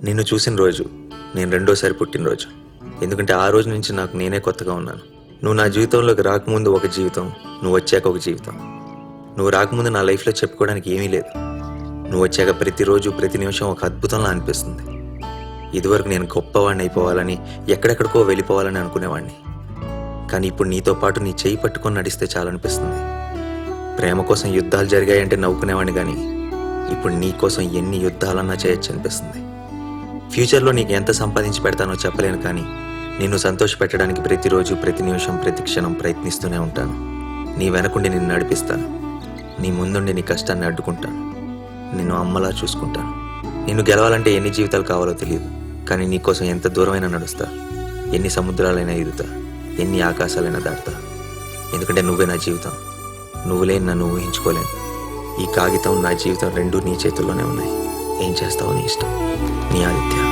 నిన్ను చూసిన రోజు నేను రెండోసారి పుట్టినరోజు. ఎందుకంటే ఆ రోజు నుంచి నాకు నేనే కొత్తగా ఉన్నాను. నువ్వు నా జీవితంలోకి రాకముందు ఒక జీవితం, నువ్వు వచ్చాక ఒక జీవితం. నువ్వు రాకముందు నా లైఫ్లో చెప్పుకోవడానికి ఏమీ లేదు. నువ్వు వచ్చాక ప్రతిరోజు ప్రతి నిమిషం ఒక అద్భుతంలా అనిపిస్తుంది. ఇదివరకు నేను గొప్పవాడిని అయిపోవాలని, ఎక్కడెక్కడికో వెళ్ళిపోవాలని అనుకునేవాడిని. కానీ ఇప్పుడు నీతో పాటు నీ చేయి పట్టుకొని నడిస్తే చాలనిపిస్తుంది. ప్రేమ కోసం యుద్ధాలు జరిగాయంటే నవ్వుకునేవాడిని, కానీ ఇప్పుడు నీ కోసం ఎన్ని యుద్ధాలన్నా చేయొచ్చు అనిపిస్తుంది. ఫ్యూచర్లో నీకు ఎంత సంపాదించి పెడతానో చెప్పలేను, కానీ నిన్ను సంతోషపెట్టడానికి ప్రతిరోజు ప్రతి నిమిషం ప్రతి క్షణం ప్రయత్నిస్తూనే ఉంటాను. నీ వెనకుండి నిన్ను నడిపిస్తాను. నీ ముందుండి నీ కష్టాన్ని అడ్డుకుంటాను. నిన్ను అమ్మలా చూసుకుంటాను. నిన్ను గెలవాలంటే ఎన్ని జీవితాలు కావాలో తెలియదు, కానీ నీకోసం ఎంత దూరమైనా నడుస్తా, ఎన్ని సముద్రాలైనా ఎదుగుతా, ఎన్ని ఆకాశాలైనా దాటుతా. ఎందుకంటే నువ్వే నా జీవితం. నువ్వు లేని నన్ను ఊహించుకోలేను. ఈ కాగితం, నా జీవితం రెండూ నీ చేతుల్లోనే ఉన్నాయి. ఏం చేస్తావో నీ ఇష్టం. నీ ఆదిత్య.